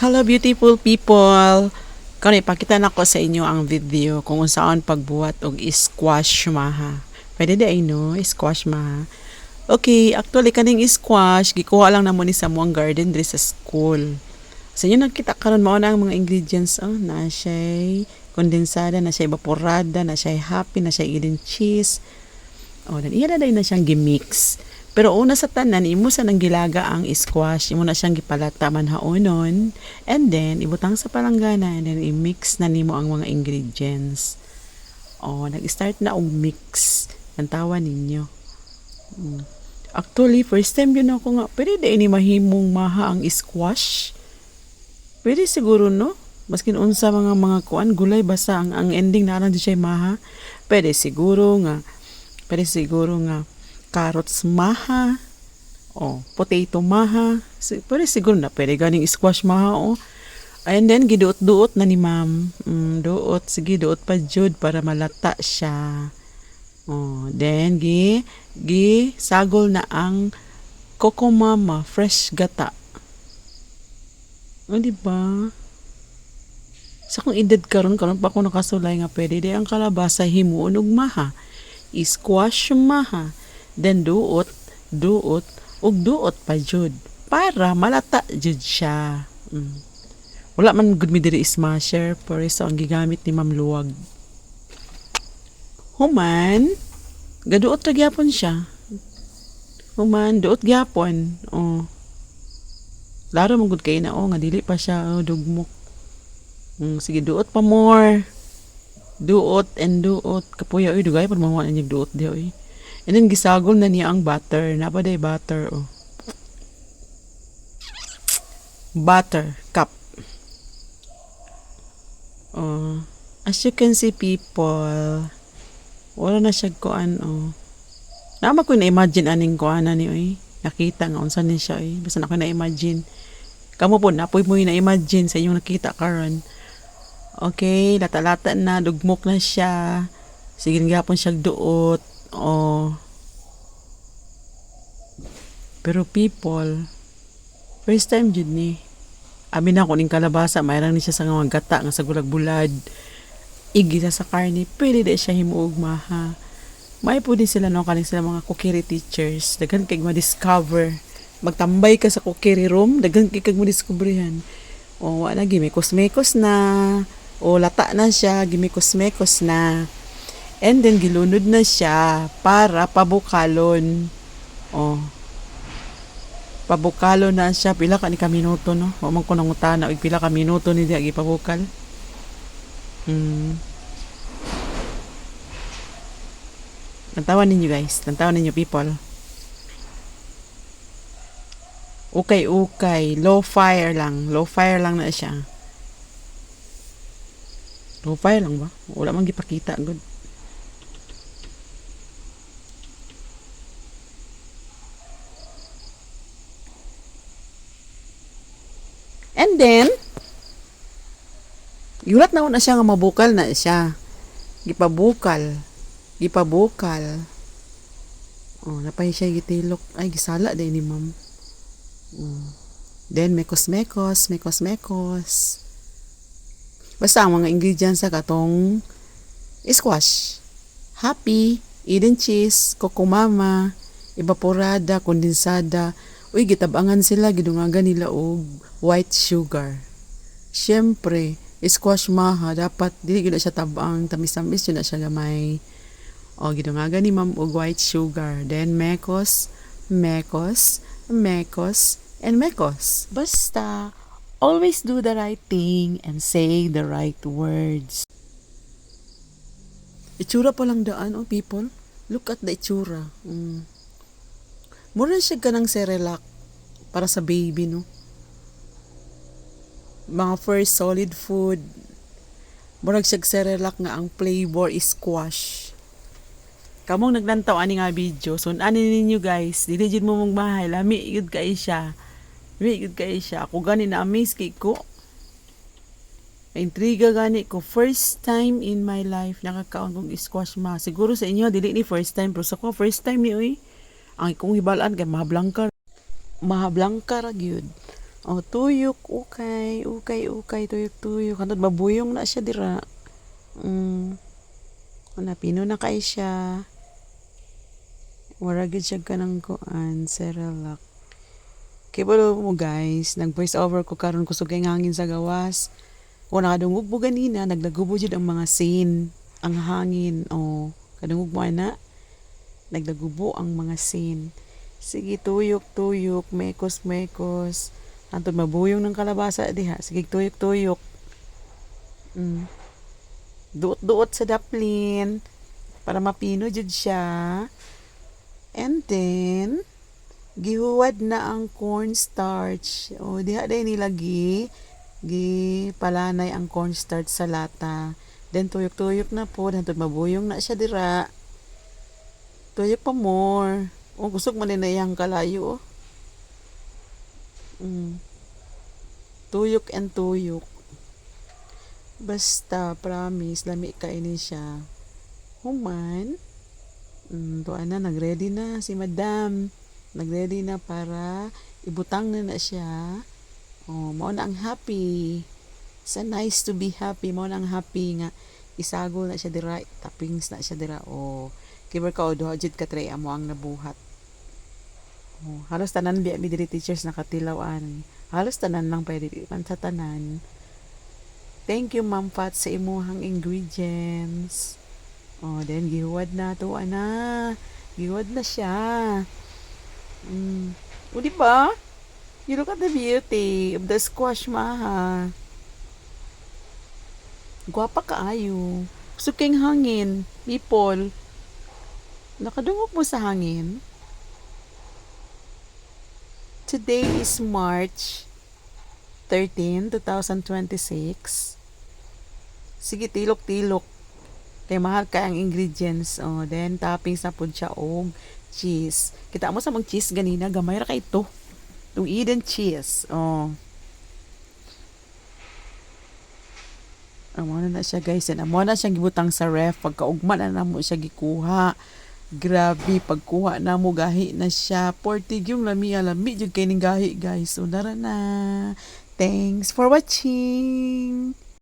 Hello beautiful people! Karon ipakita na ko sa inyo ang video kung saan pagbuhat og squash maha. Pwede di ay no, squash maha. Okay, actually kaning squash gikuha lang namo ni sa muang garden diri sa school. Sa inyo nakita karon mao na ang mga ingredients na siya kondensada, na siya evaporada, na siya happy, na siya hidden cheese. Dan iya na siyang gimix. Pero una sa tanan, imo sa nang gilaga ang squash, imo na siyang gipalata manhaonon, and then ibutang sa palanggana, and then i-mix na nimo ang mga ingredients. Nag-start na og mix. Antawa ninyo. Actually, first time yun ako nga, pwede di ini mahimong maha ang squash. Pwede siguro, no? Maskin unsa mga kuan gulay basta ang ending na di siya maha. Pwede siguro nga carrots maha, potato maha, pwede siguro na pwede ganing squash maha, and then giduot-duot na ni ma'am, sige duot pa jud para malata siya. Then sagol na ang Coco Mama fresh gata. Diba? Sa kung edad karon pa ako nakasulay nga pwede di ang kalabasa himuon og maha, squash maha, then duot pa jud para malata jud siya. Wala man gud mi diri smasher, pero sa ang gigamit ni Ma'am Luwag. Human gaduot ra gyapon siya. Duot gyapon. Laro mo gud kay na nga dili pa siya dugmok. Sige duot pa more. Duot kapuya dugay pa mawa niya duot di. And then gisagol na niya ang butter. Napaday butter butter cup. As you can see people, wala na siya kuan Nama ko na-imagine aning kuan ni nakita nga unsa ni siya basta na ko na-imagine. Kamo po napoy mo na-imagine sa inyong nakita karon. Okay, lata-lata na, dugmok na siya. Sige gyapon siya duot. Pero people, first time jud ni. Abi na ko ning kalabasa, mayroon ni siya sa mga gata nga sa gulag-bulad. Igisa sa karne, pwede di siya himuog maha. May po din sila kaning sila mga cookery teachers. Daghan kay ma-discover. Magtambay ka sa cookery room, daghan kay kag mo-discoveryhan. Wala gimikos-mekos na. Lata na siya, gimikos-mekos na. And then gilunod na siya para pabukalon. Pabukalon na siya pila ka ni ka minuto no. Wa man ko nangutana og pila ka minuto ni diha gipabukal. Nantawan ninyo guys, nantawan ninyo people. Okay, low fire lang na siya. Low fire lang ba? Wala man gipakita good. And then, yulat na siya nga mabukal na siya. Gipabukal. Napay siya gitilok. Ay, gisala day ni ma'am. Then, mekos. Basta ang mga ingredients sa katong squash. Happy, hidden cheese, Coco Mama, evaporada, kondensada. Gitabangan sila, gidungagan nila og white sugar. Siyempre, squash maha, dapat, dili gina siya tabang, tamis-tamis yun na siya gamay. Gidungagan ni ma'am og white sugar. Then, mekos, and mekos. Basta, always do the right thing and say the right words. Itsura pa lang daan, people. Look at the itsura. Mura siya ganang Cerelac para sa baby, no? Mga first solid food. Mura siya Cerelac nga ang flavor is squash. Kamong naglantaw ani nga video, so ani ninyo guys, dili jud mo mong bahay, lami gud kay siya. Ako gani na amaze kay ko. Intriga gani ko, first time in my life nakakaon kong squash ma. Siguro sa inyo dili ni first time, pero sa ko first time ni Ang ikong hibalaan kay mahablangka ra gyud. Oh, tuyok, ukay, ukay, ukay, tuyok, tuyok. Hantod babuyong na siya dira. Mm. Una, pino na kay siya. Wara gid siya kanang kuan, Cerelac. Kibalo mo guys, nag-voice over ko karon kusog kay hangin sa gawas. O nakadungog mo ganina, nagdagubo jud ang mga scene. Ang hangin, oh. Kadungog mo ana, nagdagubo ang mga scene. Sige, tuyok, tuyok, mekos, mekos. Antod mabuyong ng kalabasa diha. Sige, tuyok, tuyok. Mm. Duot-duot sa daplin para mapino jud siya. And then, gihuwad na ang cornstarch. O, diha day nilagi. Palanay ang cornstarch sa lata. Then, tuyok-tuyok na po. Hantod mabuyong na siya dira. Tuyok pa more. O, kusog man na iyang kalayo. Tuyok and tuyok. Basta, promise, lami kainin siya. Human. Tuan na, nagready na si madam. Nagready na para ibutang na siya. Oh, mao na ang happy. It's nice to be happy. Mao na ang happy nga isagol na siya dira, toppings na siya dira. Oh, kiber ka odo jud ka tray amo ang nabuhat. Oh, halos tanan biya mi diri teachers nakatilaw ani. Halos tanan lang pwede man sa tanan. Thank you Ma'am Pat sa imuhang ingredients. Oh, then gihuwad na to ana. Gihuwad na siya. O di ba? You look at the beauty of the squash maha. Gwapa kaayo. Suking hangin, people. Nakadungog mo sa hangin. Today is March 13, 2026. Sige, tilok-tilok. Kay mahal kay ang ingredients. Oh, then toppings na pud siya og cheese. Kita mo sa mag cheese ganina, gamay ra kay ito. Itong Eden cheese. Oh. Amo na siya guys. Amo na siya gibutang sa ref. Pagkaugma na mo siya gikuha. Grabe, pagkuha na mo gahi na siya. Portig yung lami jud kay ning gahi guys. So, dara na. Thanks for watching.